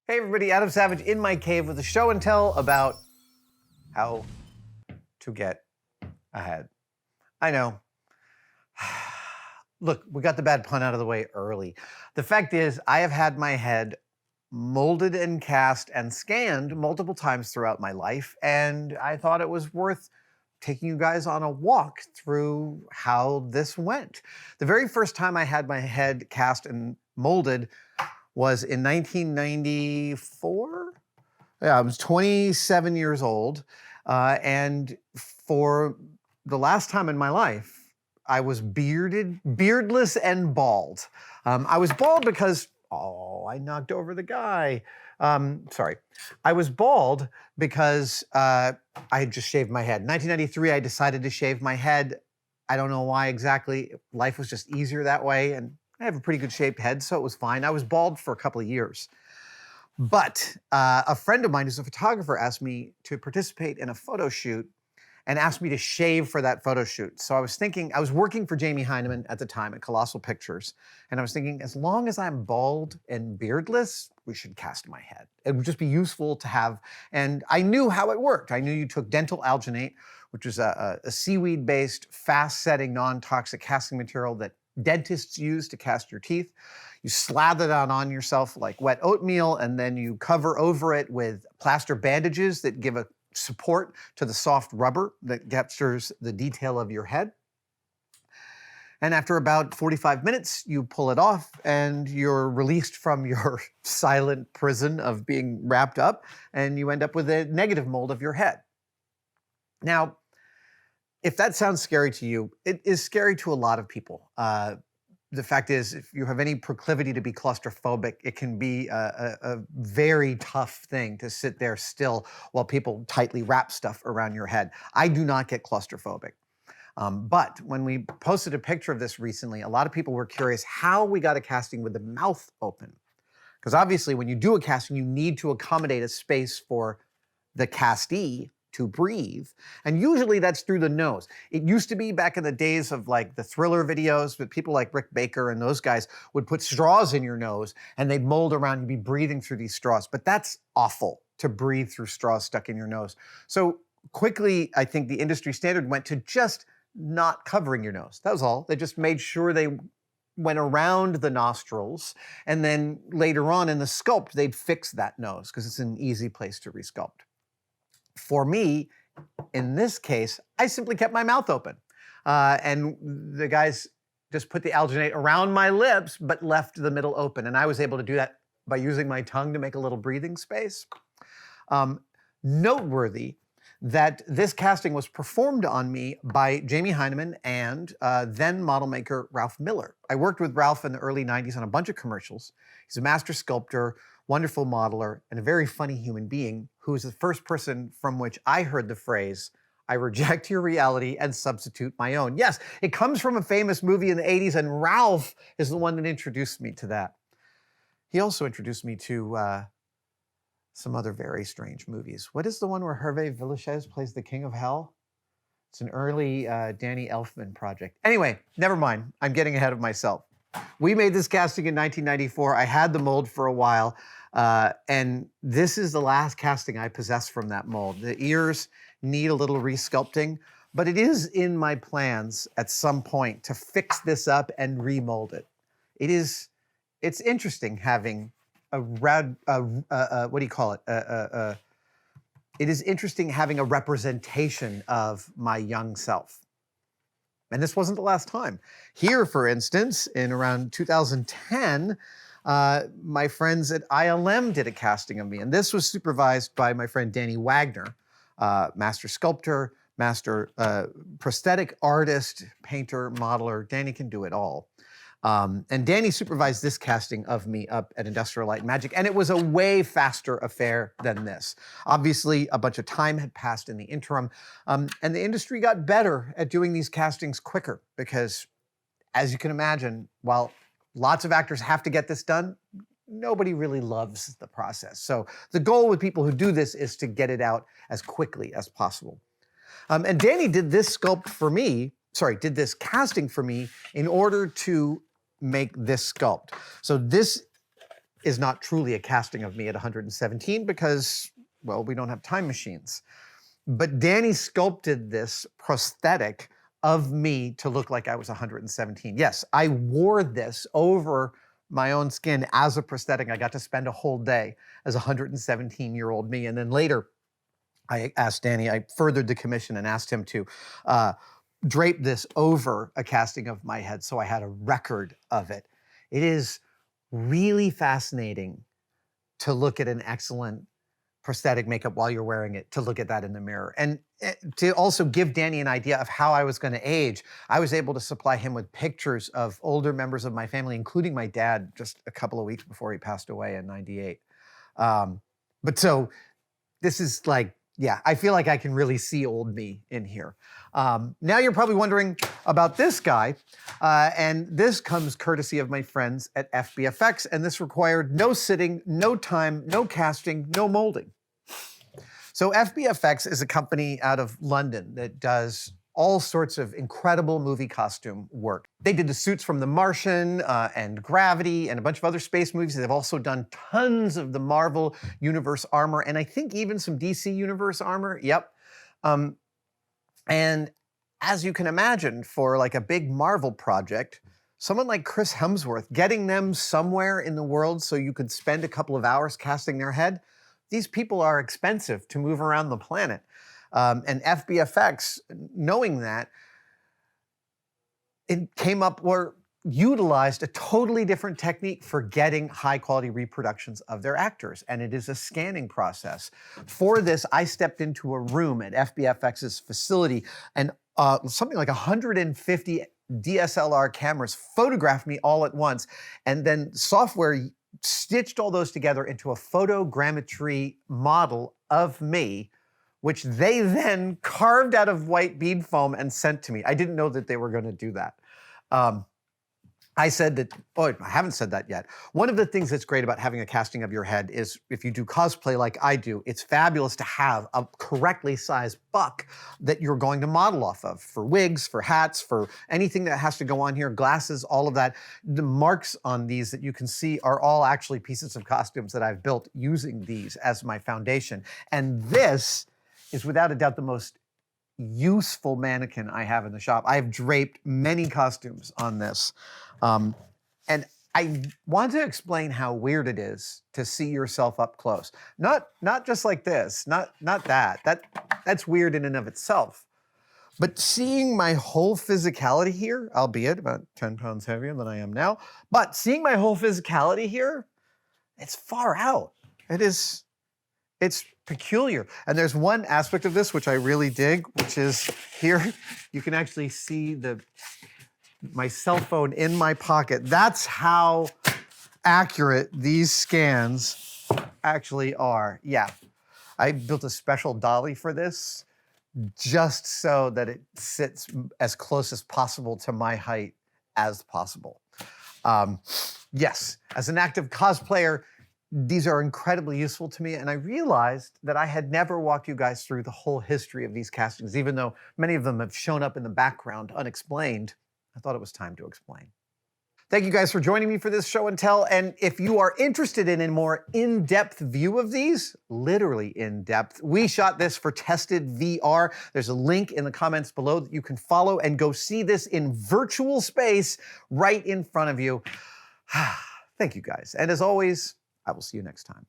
Hey everybody, Adam Savage in my cave with a show and tell about how to get ahead. I know. Look, we got the bad pun out of the way early. The fact is, I have had my head molded and cast and scanned multiple times throughout my life, and I thought it was worth taking you guys on a walk through how this went. The very first time I had my head cast and molded was in 1994. Yeah, I was 27 years old. And for the last time in my life, I was beardless and bald. I was bald because, I knocked over the guy. Sorry. I was bald because I had just shaved my head. In 1993, I decided to shave my head. I don't know why exactly. Life was just easier that way. And I have a pretty good shaped head, so it was fine. I was bald for a couple of years. But a friend of mine who's a photographer asked me to participate in a photo shoot and asked me to shave for that photo shoot. So I was thinking, I was working for Jamie Heineman at the time at Colossal Pictures. And I was thinking, as long as I'm bald and beardless, we should cast my head. It would just be useful to have. And I knew how it worked. I knew you took dental alginate, which is a seaweed-based, fast-setting, non-toxic casting material that dentists use to cast your teeth. You slather that on yourself like wet oatmeal, and then you cover over it with plaster bandages that give a support to the soft rubber that captures the detail of your head. And after about 45 minutes, you pull it off and you're released from your silent prison of being wrapped up, and you end up with a negative mold of your head. Now, if that sounds scary to you, it is scary to a lot of people. The fact is, if you have any proclivity to be claustrophobic, it can be a very tough thing to sit there still while people tightly wrap stuff around your head. I do not get claustrophobic. But when we posted a picture of this recently, a lot of people were curious how we got a casting with the mouth open. Because obviously, when you do a casting, you need to accommodate a space for the castee to breathe. And usually that's through the nose. It used to be back in the days of like the Thriller videos, but people like Rick Baker and those guys would put straws in your nose and they'd mold around, you'd be breathing through these straws. But that's awful to breathe through straws stuck in your nose. So quickly, I think the industry standard went to just not covering your nose. That was all. They just made sure they went around the nostrils, and then later on in the sculpt, they'd fix that nose because it's an easy place to resculpt. For me, in this case, I simply kept my mouth open. And the guys just put the alginate around my lips, but left the middle open. And I was able to do that by using my tongue to make a little breathing space. Noteworthy that this casting was performed on me by Jamie Heineman and then model maker Ralph Miller. I worked with Ralph in the early 90s on a bunch of commercials. He's a master sculptor, wonderful modeler, and a very funny human being who is the first person from which I heard the phrase, "I reject your reality and substitute my own." Yes, it comes from a famous movie in the 80s, and Ralph is the one that introduced me to that. He also introduced me to some other very strange movies. What is the one where Hervé Villechaize plays the King of Hell? It's an early Danny Elfman project. Anyway, never mind. I'm getting ahead of myself. We made this casting in 1994. I had the mold for a while, and this is the last casting I possess from that mold. The ears need a little resculpting, but it is in my plans at some point to fix this up and remold it. It's interesting having what do you call it? It is interesting having a representation of my young self. And this wasn't the last time. Here, for instance, in around 2010, my friends at ILM did a casting of me. And this was supervised by my friend Danny Wagner, master sculptor, master prosthetic artist, painter, modeler. Danny can do it all. And Danny supervised this casting of me up at Industrial Light and Magic, and it was a way faster affair than this. Obviously, a bunch of time had passed in the interim, and the industry got better at doing these castings quicker because, as you can imagine, while lots of actors have to get this done, nobody really loves the process. So the goal with people who do this is to get it out as quickly as possible. And Danny did this did this casting for me in order to make this sculpt. So this is not truly a casting of me at 117 because, well, we don't have time machines. But Danny sculpted this prosthetic of me to look like I was 117. Yes, I wore this over my own skin as a prosthetic. I got to spend a whole day as a 117-year-old me. And then later, I asked Danny, I furthered the commission and asked him to drape this over a casting of my head so I had a record of it. It is really fascinating to look at an excellent prosthetic makeup while you're wearing it, to look at that in the mirror. And to also give Danny an idea of how I was going to age, I was able to supply him with pictures of older members of my family, including my dad, just a couple of weeks before he passed away in '98. But so this is like, yeah, I feel like I can really see old me in here. Now you're probably wondering about this guy, and this comes courtesy of my friends at FBFX, and this required no sitting, no time, no casting, no molding. So FBFX is a company out of London that does all sorts of incredible movie costume work. They did the suits from The Martian and Gravity and a bunch of other space movies. They've also done tons of the Marvel Universe armor and I think even some DC Universe armor. Yep. And as you can imagine, for like a big Marvel project, someone like Chris Hemsworth, getting them somewhere in the world so you could spend a couple of hours casting their head, these people are expensive to move around the planet. And FBFX, knowing that, it came up or utilized a totally different technique for getting high quality reproductions of their actors, and it is a scanning process. For this, I stepped into a room at FBFX's facility, and something like 150 DSLR cameras photographed me all at once, and then software stitched all those together into a photogrammetry model of me, which they then carved out of white bead foam and sent to me. I didn't know that they were going to do that. I said that, oh, I haven't said that yet. One of the things that's great about having a casting of your head is if you do cosplay like I do, it's fabulous to have a correctly sized buck that you're going to model off of for wigs, for hats, for anything that has to go on here, glasses, all of that. The marks on these that you can see are all actually pieces of costumes that I've built using these as my foundation. And this is without a doubt the most useful mannequin I have in the shop. I've draped many costumes on this. And I want to explain how weird it is to see yourself up close. Not just like this, not that. That's weird in and of itself. But seeing my whole physicality here, albeit about 10 pounds heavier than I am now, but seeing my whole physicality here, it's far out. It's peculiar. And there's one aspect of this which I really dig, which is here, you can actually see my cell phone in my pocket. That's how accurate these scans actually are. Yeah, I built a special dolly for this just so that it sits as close as possible to my height as possible. Yes, as an active cosplayer, these are incredibly useful to me, and I realized that I had never walked you guys through the whole history of these castings, even though many of them have shown up in the background unexplained. I thought it was time to explain. Thank you guys for joining me for this show and tell, and if you are interested in a more in-depth view of these, literally in-depth, we shot this for Tested VR. There's a link in the comments below that you can follow and go see this in virtual space right in front of you. Thank you guys, and as always, I will see you next time.